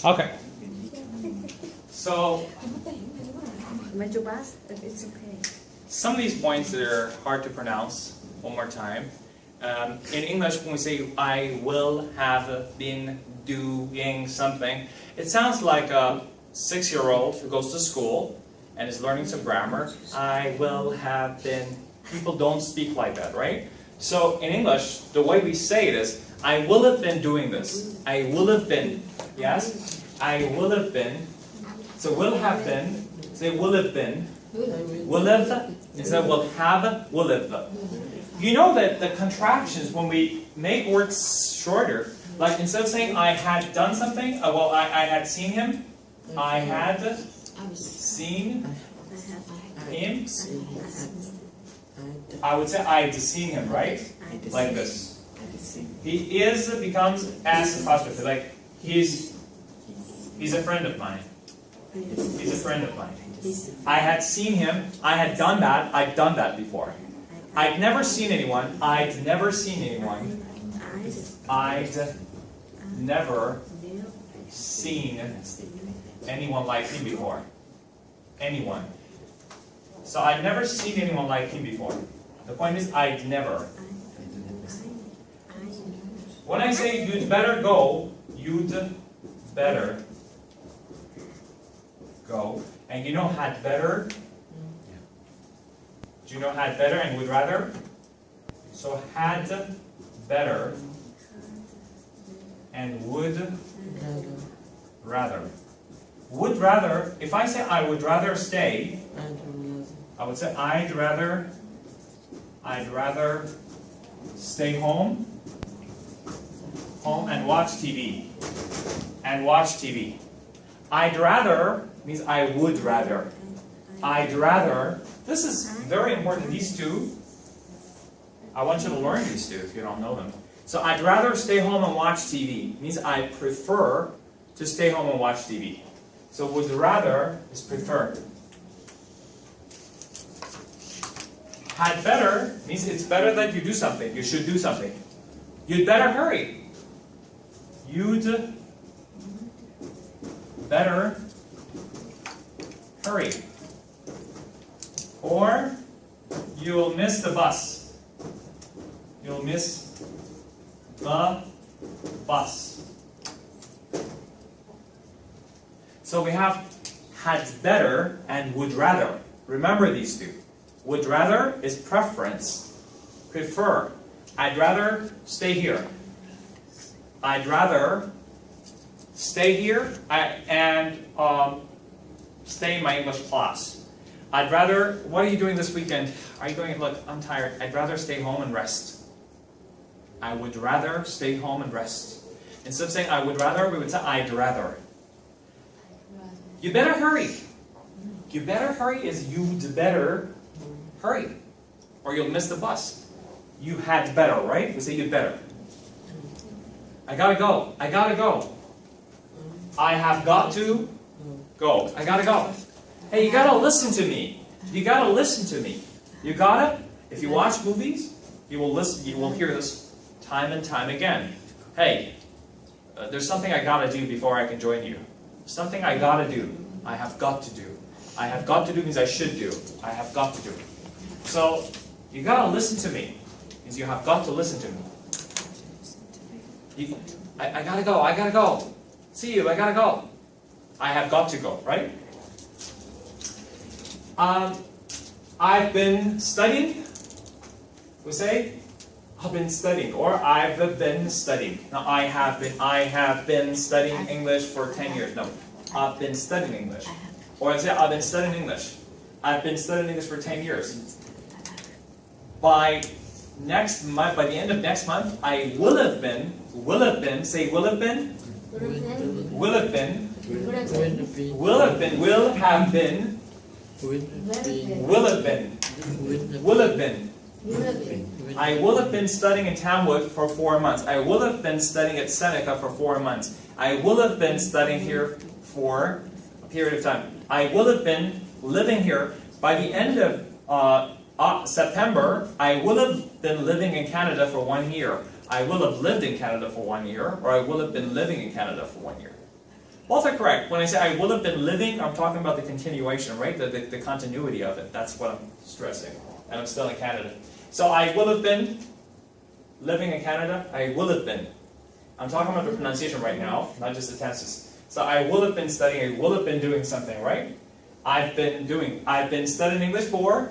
Okay. So it's okay. some of these points that are hard to pronounce. One more time. In English, when we say I will have been doing something, it sounds like a 6-year-old who goes to school and is learning some grammar. I will have been. People don't speak like that, right? So in English, the way we say it is, I will have been doing this. I will have been. Yes? I will have been. So will have been. Say will have been. Will have. Instead of will have, will have. You know that the contractions, when we make words shorter, like instead of saying I had done something, well, I had seen him. I had seen him. I would say I had seen him, right? Like this. He is becomes S apostrophe. Like he's a friend of mine. He's a friend of mine. I had seen him. I had done that. I'd done that before. I'd never seen anyone. I'd never seen anyone. I'd never seen anyone like him before. Anyone. So I'd never seen anyone like him before. The point is I'd never. When I say you'd better go, you'd better go. And you know had better? Do you know had better and would rather? So had better and would rather. Would rather, if I say I would rather stay, I would say I'd rather stay home and watch TV. And watch TV. I'd rather means I would rather. I'd rather. This is very important. These two, I want you to learn these two if you don't know them. So I'd rather stay home and watch TV. Means I prefer to stay home and watch TV. So would rather is prefer. Had better means it's better that you do something. You should do something. You'd better hurry. You'd better hurry. Or you'll miss the bus. You'll miss the bus. So we have had better and would rather. Remember these two. Would rather is preference. Prefer. I'd rather stay here. I'd rather stay here and stay in my English class. I'd rather, what are you doing this weekend? Are you going, look, I'm tired. I'd rather stay home and rest. I would rather stay home and rest. Instead of saying I would rather, we would say I'd rather. You better hurry. You better hurry is you'd better hurry. Or you'll miss the bus. You had better, right? We say you'd better. I gotta go. I gotta go. I have got to go. I gotta go. Hey, you gotta listen to me. You gotta listen to me. You gotta, if you watch movies, you will listen, you will hear this time and time again. Hey, there's something I gotta do before I can join you. Something I gotta do. I have got to do. I have got to do means I should do. I have got to do. So, you gotta listen to me. Means you have got to listen to me. I gotta go. I gotta go. See you. I gotta go. I have got to go, right? I've been studying. We say, I've been studying, or I've been studying. Now, I have been studying English for 10 years. No, I've been studying English. Or I say, I've been studying English. I've been studying English for 10 years. By next month, by the end of next month, I will have been, say will have been, will have been, will have been, will have been, will have been, will have been. I will have been studying in Tamwood for 4 months. I will have been studying at Seneca for 4 months. I will have been studying here for a period of time. I will have been living here. By the end of September, I will have been living in Canada for 1 year. I will have lived in Canada for 1 year, or I will have been living in Canada for 1 year. Both are correct. When I say I will have been living, I'm talking about the continuation, right? The continuity of it. That's what I'm stressing. And I'm still in Canada. So I will have been living in Canada. I will have been. I'm talking about the pronunciation right now, not just the tenses. So I will have been studying. I will have been doing something, right? I've been studying English for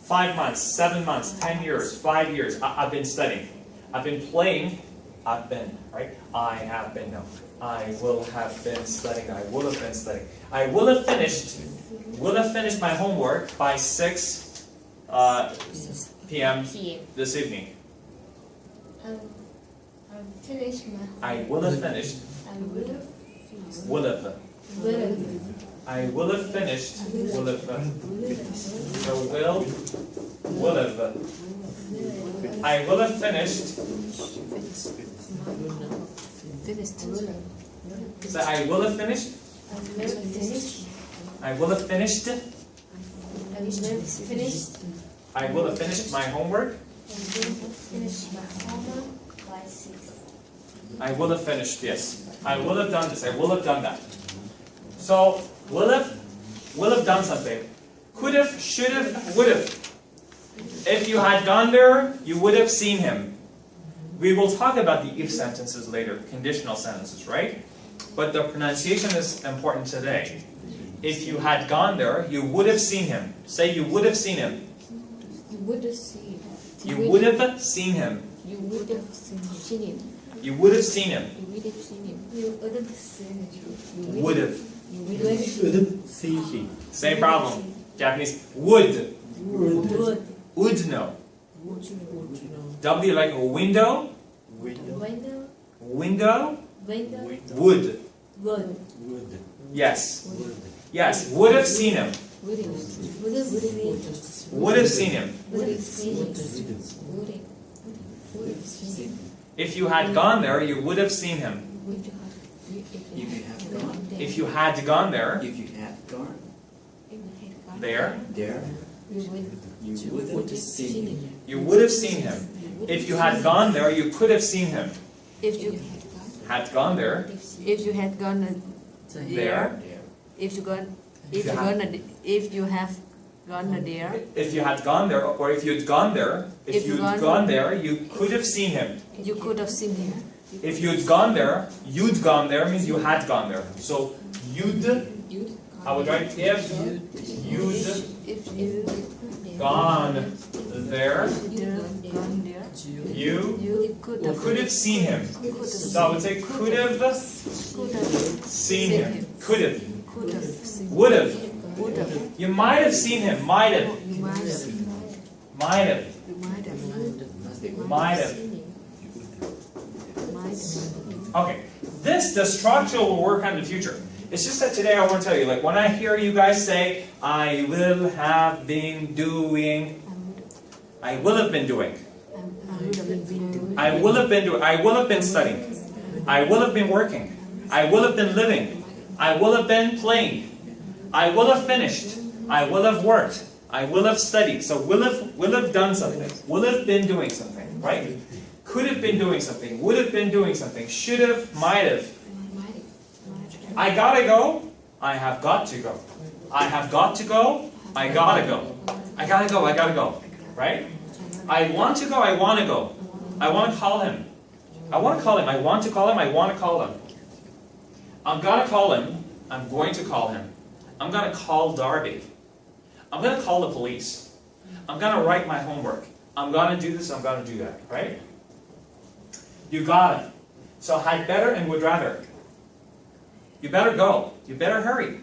5 months, 7 months, 10 years, 5 years. I've been studying. I've been playing. I've been, right? I have been, no. I will have been studying. I will have been studying. I will have finished my homework by 6 p.m. this evening. I will have finished. Will have. I will have finished. Will have. So will have. I will have finished. So I will have finished. I will have finished. I will have finished my homework. I will have finished, yes. I will have done this. I will have done that. So, will have done something. Could have, should have, would have. If you had gone there, you would have seen him. We will talk about the if sentences later, conditional sentences, right? But the pronunciation is important today. If you had gone there, you would have seen him. Say you would have seen him. You would have seen him. You would have seen him. You would have seen him. You would have seen him. You would have seen him. You would have seen him. Would have. You would have see him. Same problem. Japanese. Would. Would. Would no. W like a window. Window. Window. Window. Would. Would. Yes. Yes. Would have seen him. Would have seen. Would have seen him. Would have seen. Would have seen. If you had gone there, you would have seen him. If you have gone. If you had gone there. If you had gone. There. There. You would have seen him. You would have seen him. If you had gone there, you could have seen him. If you had gone there. If you had gone There. If you have gone there. If you had gone there, or if you'd gone there, if you'd gone there, you could have seen him. You could have seen him. If you'd gone there means you had gone there. So you'd. I would write if you'd gone there, you could have seen him. So I would say could have seen him. Could have. Would have. You might have seen him. Might have. Might have. Might have. Okay. The structure will work on the future. It's just that today I want to tell you, like when I hear you guys say, I will have been doing, I will have been doing, I will have been doing, I will have been studying, I will have been working, I will have been living, I will have been playing, I will have finished, I will have worked, I will have studied. So will have done something, will have been doing something, right? Could have been doing something, would have been doing something, should have, might have. I gotta go, I have got to go. I have got to go, I gotta go. I gotta go, I gotta go. Right? I want to go, I want to go. I want to call him. I want to call him, I want to call him, I want to call him. I'm gonna call him, I'm going to call him. I'm gonna call Darby. I'm gonna call the police. I'm gonna write my homework. I'm gonna do this, I'm gonna do that. Right? You gotta. So had better and would rather. You better go. You better hurry.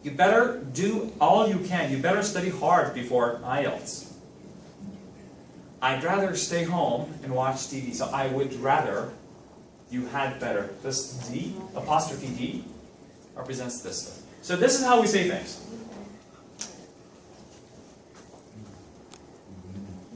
You better do all you can. You better study hard before IELTS. I'd rather stay home and watch TV. So I would rather, you had better. This D, apostrophe D, represents this. So this is how we say things.